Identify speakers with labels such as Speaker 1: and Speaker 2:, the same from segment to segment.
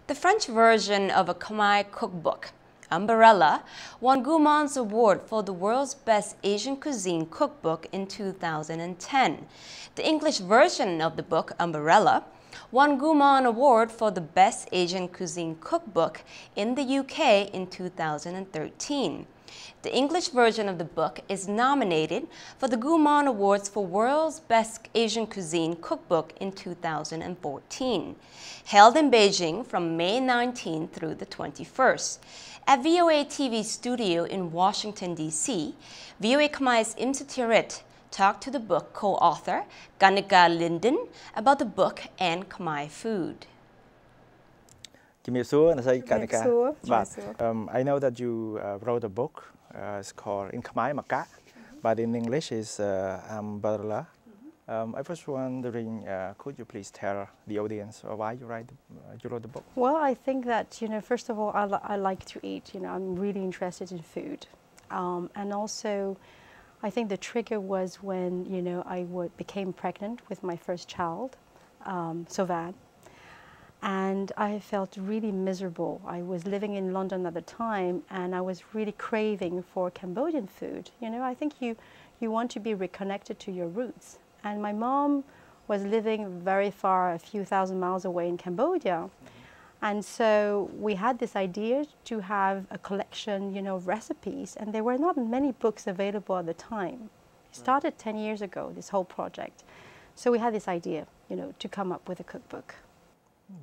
Speaker 1: The French version of a Khmer cookbook, Ambarella, won Gourmand Award for the world's best Asian cuisine cookbook in 2010. The English version of the book, Ambarella, won Gourmand Award for the best Asian cuisine cookbook in the UK in 2013. The English version of the book is nominated for the Gourmand Awards for World's Best Asian Cuisine Cookbook in 2014, held in Beijing from May 19 through the 21st. At VOA TV studio in Washington, D.C., VOA Khmer's Sothearith talked to the book co-author, Kanika Linden, about the book and Khmer food.
Speaker 2: I know that you wrote a book. It's called in Khmer Maka, but in English is Ambarella. I was wondering, could you please tell the audience why you wrote the book?
Speaker 3: Well, I think that, first of all, I like to eat. I'm really interested in food. And also, I think the trigger was when, I became pregnant with my first child, Sothearith. And I felt really miserable. I was living in London at the time, and I was really craving for Cambodian food. I think you want to be reconnected to your roots. And my mom was living very far, a few thousand miles away in Cambodia. And so we had this idea to have a collection, of recipes, and there were not many books available at the time. It started 10 years ago, this whole project. So we had this idea, to come up with a cookbook.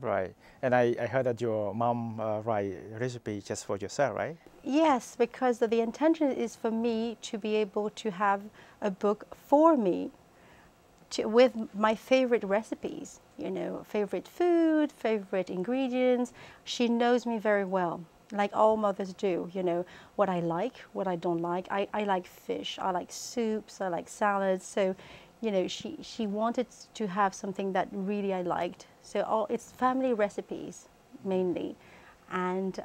Speaker 2: Right. And I heard that your mom write recipe just for yourself, right?
Speaker 3: Yes, because the intention is for me to be able to have a book for me with my favorite recipes, favorite food, favorite ingredients. She knows me very well, like all mothers do, what I like, what I don't like. I like fish, I like soups, I like salads. So, she wanted to have something that really I liked. So it's family recipes mainly, and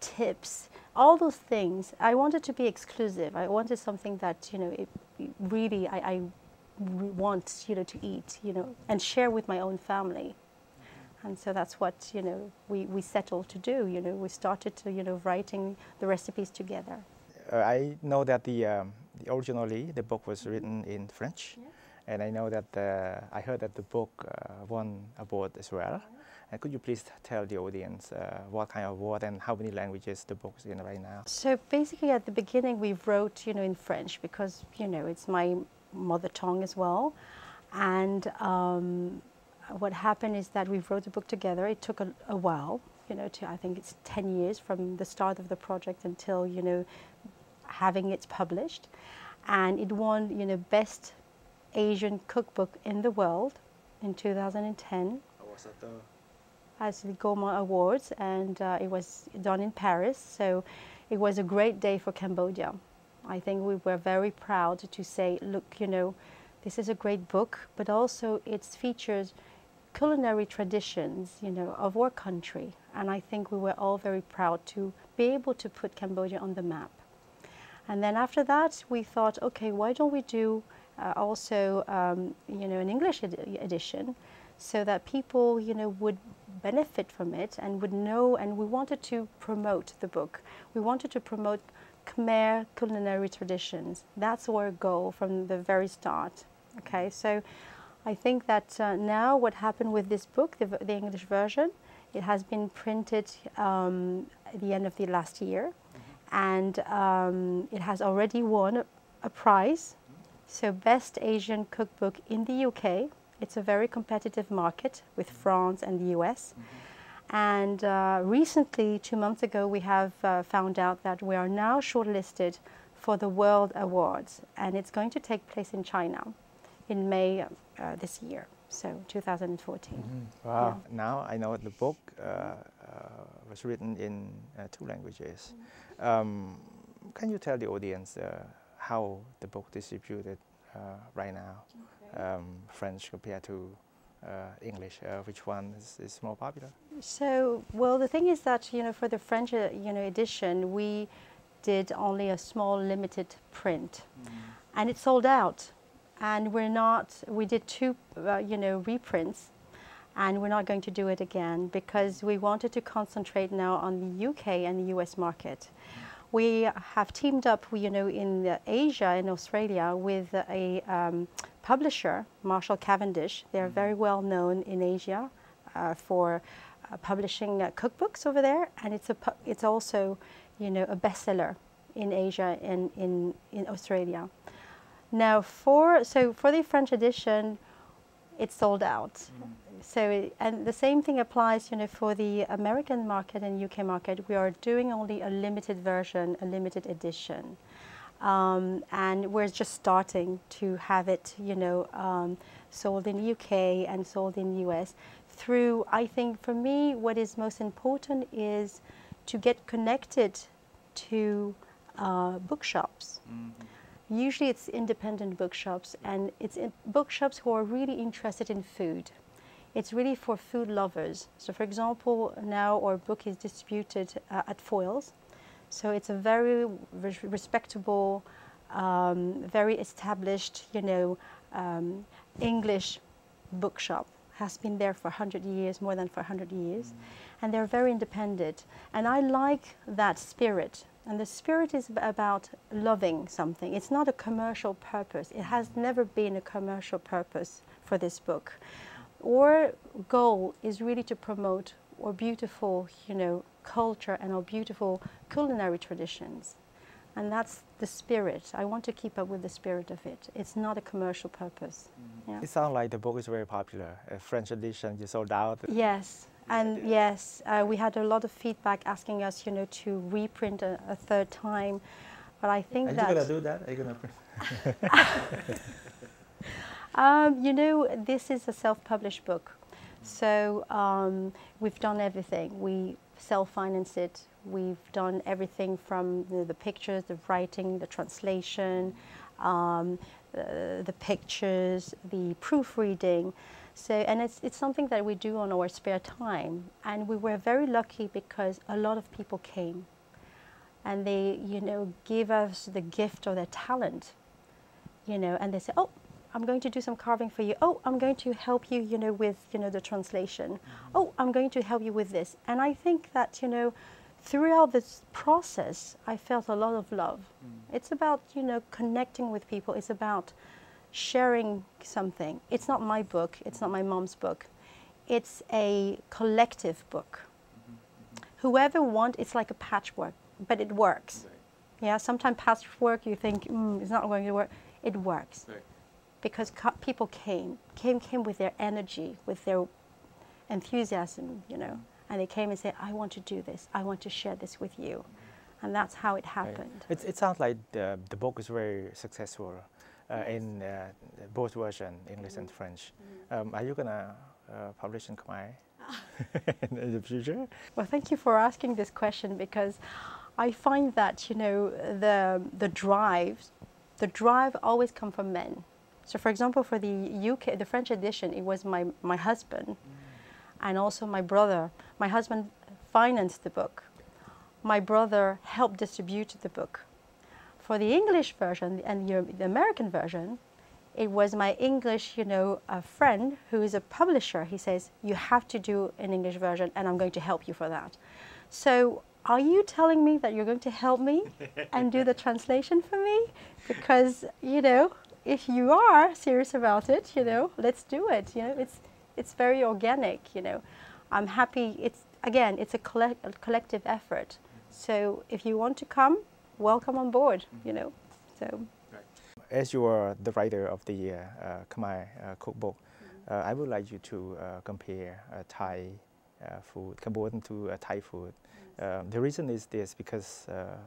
Speaker 3: tips, all those things. I wanted to be exclusive. I wanted something that, really I want, to eat, and share with my own family. And so that's what, we settled to do. We started to, writing the recipes together.
Speaker 2: I know that originally the book was written in French, yeah. And I know that I heard that the book won award as well. And could you please tell the audience what kind of award and how many languages the book is in right now?
Speaker 3: So basically, at the beginning, we wrote, in French because it's my mother tongue as well. And what happened is that we wrote the book together. It took a while, I think it's 10 years from the start of the project until, having it published. And it won, Best Asian Cookbook in the World in 2010.
Speaker 2: Was that
Speaker 3: as the Gourmand Awards, and it was done in Paris. So it was a great day for Cambodia. I think we were very proud to say, look, this is a great book, but also it features culinary traditions, of our country. And I think we were all very proud to be able to put Cambodia on the map. And then after that, we thought, okay, why don't we do also, an English edition, so that people, would benefit from it and would know. And we wanted to promote the book. We wanted to promote Khmer culinary traditions. That's our goal from the very start. Okay, so I think that now what happened with this book, the English version, it has been printed at the end of the last year. And it has already won a prize. So Best Asian Cookbook in the UK. It's a very competitive market with France and the US. And recently, 2 months ago, we have found out that we are now shortlisted for the World Awards. And it's going to take place in China in May this year, so 2014.
Speaker 2: Wow. Yeah. Now I know the book was written in 2 languages. Can you tell the audience how the book distributed right now, okay. French compared to English? Which one is more popular?
Speaker 3: So, well, the thing is that, for the French, edition, we did only a small limited print, and it sold out. And we did 2, reprints, And we're not going to do it again because we wanted to concentrate now on the UK and the US market. We have teamed up, in Asia and Australia with a publisher, Marshall Cavendish. They're very well known in Asia for publishing cookbooks over there, and it's also, a bestseller in Asia and in Australia. Now, for the French edition, it's sold out. So, and the same thing applies, for the American market and UK market. We are doing only a limited version, a limited edition. And we're just starting to have it, sold in the UK and sold in the US through, I think for me, what is most important is to get connected to bookshops. Usually it's independent bookshops, and it's bookshops who are really interested in food. It's really for food lovers. So for example, now our book is distributed at Foyles. So it's a very respectable, very established, English bookshop. Has been there for 100 years, more than for 100 years. And they're very independent. And I like that spirit. And the spirit is about loving something. It's not a commercial purpose. It has never been a commercial purpose for this book. Our goal is really to promote our beautiful, culture and our beautiful culinary traditions. And that's the spirit. I want to keep up with the spirit of it. It's not a commercial purpose. Yeah.
Speaker 2: It sounds like the book is very popular. A French edition, you sold out.
Speaker 3: Yes. And yes, we had a lot of feedback asking us, to reprint a third time. But I think
Speaker 2: Are
Speaker 3: that...
Speaker 2: you going to do that? Are you going to print?
Speaker 3: This is a self-published book. So we've done everything. We self-finance it. We've done everything from the pictures, the writing, the translation, the pictures, the proofreading. So, and it's something that we do on our spare time. And we were very lucky because a lot of people came. And they, give us the gift of their talent, and they say, oh, I'm going to do some carving for you. Oh, I'm going to help you, with, the translation. Oh, I'm going to help you with this. And I think that, throughout this process, I felt a lot of love. It's about, connecting with people. It's about sharing something. It's not my book. It's not my mom's book. It's a collective book. Whoever wants, it's like a patchwork, but it works. Yeah, sometimes patchwork, you think, it's not going to work. It works. Because people came with their energy, with their enthusiasm, and they came and said, I want to do this. I want to share this with you. And that's how it happened.
Speaker 2: Right. It sounds like the book is very successful in both versions, English and French. Are you going to publish in Khmer in the future?
Speaker 3: Well, thank you for asking this question, because I find that, the drive always comes from men. So for example, for the French edition, it was my husband and also my brother. My husband financed the book. My brother helped distribute the book. For the English version and the American version, it was my English, a friend who is a publisher. He says, you have to do an English version and I'm going to help you for that. So are you telling me that you're going to help me and do the translation for me? Because, if you are serious about it, let's do it. It's very organic. I'm happy. It's a collective effort. So if you want to come, welcome on board. So.
Speaker 2: As you are the writer of the Khmer Cookbook, I would like you to compare Thai food, Cambodian to Thai food. The reason is this, because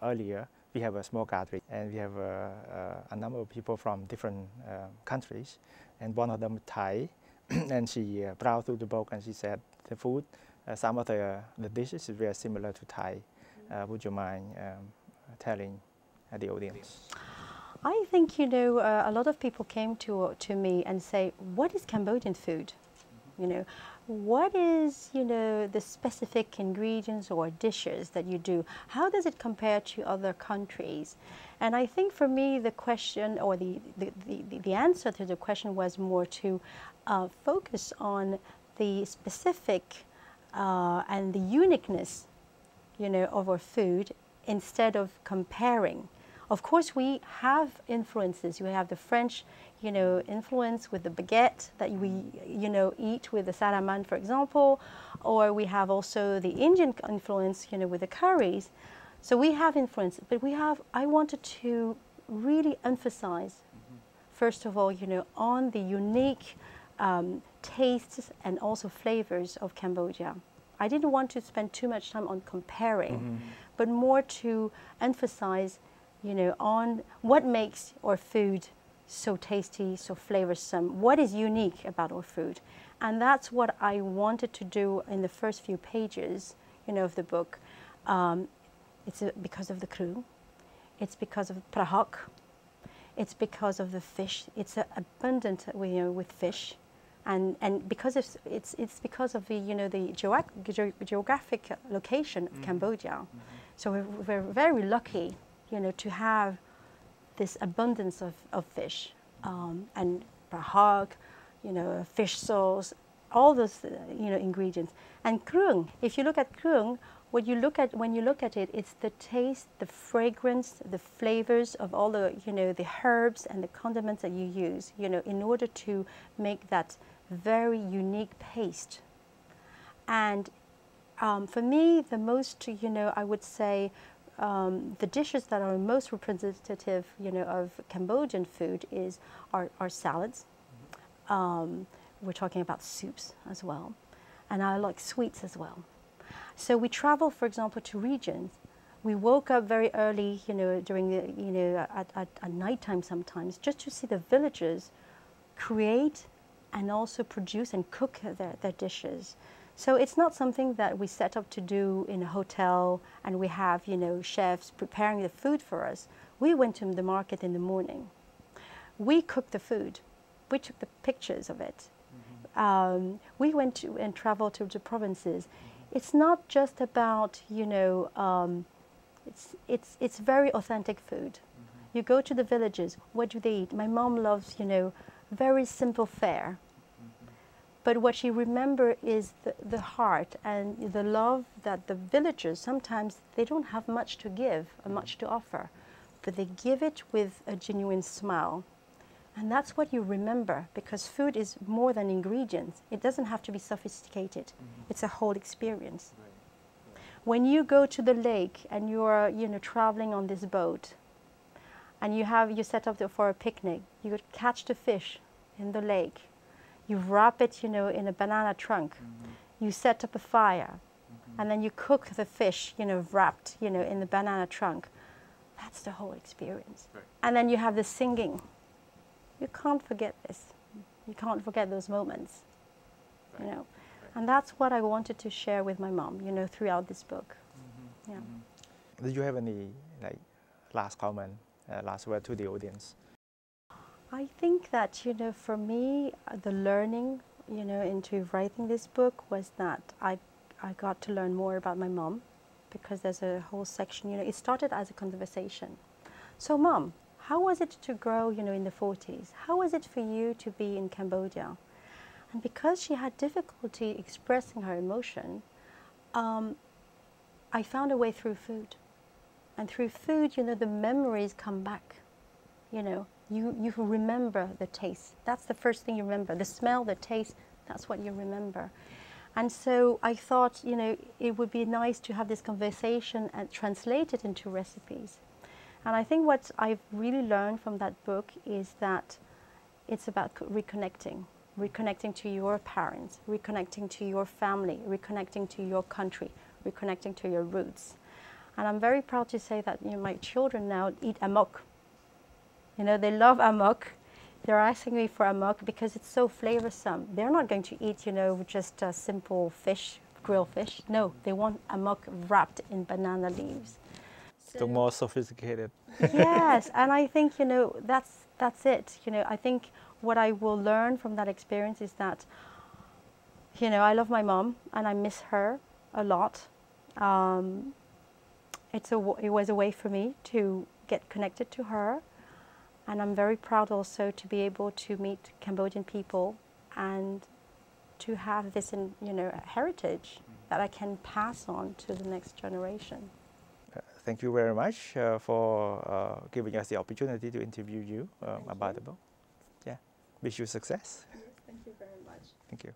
Speaker 2: earlier we have a small gathering and we have a number of people from different countries, and one of them Thai, and she browsed through the book and she said the food, some of the dishes is very similar to Thai. Would you mind telling the audience?
Speaker 3: I think, a lot of people came to me and say, what is Cambodian food? What is, the specific ingredients or dishes that you do? How does it compare to other countries? And I think for me, the question or the answer to the question was more to focus on the specific and the uniqueness, you know, of our food instead of comparing. Of course, we have influences. We have the French, you know, influence with the baguette that we, you know, eat with the salaman, for example, or we have also the Indian influence, you know, with the curries. So we have influence, but I wanted to really emphasize, first of all, you know, on the unique tastes and also flavors of Cambodia. I didn't want to spend too much time on comparing, but more to emphasize, you know, on what makes our food so tasty, so flavorsome, what is unique about our food. And that's what I wanted to do in the first few pages, you know, of the book. It's because of the crew, it's because of prahok, it's because of the fish. It's abundant, you know, with fish. And because it's because of the, you know, the geographic location of Cambodia. So we're very lucky, you know, to have this abundance of fish and prahok, you know, fish sauce, all those, you know, ingredients. And krung, if you look at krung, when you look at it, it's the taste, the fragrance, the flavors of all the, you know, the herbs and the condiments that you use, you know, in order to make that very unique paste. And for me, the most, you know, I would say the dishes that are most representative, you know, of Cambodian food are salads. We're talking about soups as well, and I like sweets as well. So we travel, for example, to regions. We woke up very early, you know, during the, you know, at nighttime sometimes, just to see the villagers create and also produce and cook their dishes. So it's not something that we set up to do in a hotel and we have, you know, chefs preparing the food for us. We went to the market in the morning. We cooked the food. We took the pictures of it. We went to and traveled to the provinces. It's not just about, you know, it's very authentic food. You go to the villages, what do they eat? My mom loves, you know, very simple fare. But what she remembers is the heart and the love that the villagers, sometimes they don't have much to give or much to offer, but they give it with a genuine smile. And that's what you remember, because food is more than ingredients. It doesn't have to be sophisticated. It's a whole experience. When you go to the lake and you're, you know, traveling on this boat, and you set up for a picnic, you could catch the fish in the lake. You wrap it, you know, in a banana trunk. You set up a fire, and then you cook the fish, you know, wrapped, you know, in the banana trunk. That's the whole experience. Right. And then you have the singing. You can't forget this. You can't forget those moments, right. You know. Right. And that's what I wanted to share with my mom, you know, throughout this book. Yeah.
Speaker 2: Did you have any, like, last comment, last word to the audience?
Speaker 3: I think that, you know, for me, the learning, you know, into writing this book was that I got to learn more about my mom, because there's a whole section, you know, it started as a conversation. So, Mom, how was it to grow, you know, in the 40s? How was it for you to be in Cambodia? And because she had difficulty expressing her emotion, I found a way through food. And through food, you know, the memories come back, you know. You remember the taste. That's the first thing you remember. The smell, the taste, that's what you remember. And so I thought, you know, it would be nice to have this conversation and translate it into recipes. And I think what I've really learned from that book is that it's about reconnecting to your parents, reconnecting to your family, reconnecting to your country, reconnecting to your roots. And I'm very proud to say that, you know, my children now eat amok. You know, they love amok. They're asking me for amok because it's so flavorsome. They're not going to eat, you know, just a simple fish, grilled fish. No, they want amok wrapped in banana leaves.
Speaker 2: So more sophisticated.
Speaker 3: Yes, and I think, you know, that's it. You know, I think what I will learn from that experience is that, you know, I love my mom and I miss her a lot. It was a way for me to get connected to her. And I'm very proud also to be able to meet Cambodian people and to have this, heritage that I can pass on to the next generation.
Speaker 2: Thank you very much for giving us the opportunity to interview you about the book. Yeah, wish you success.
Speaker 3: Yes, thank you very much.
Speaker 2: Thank you.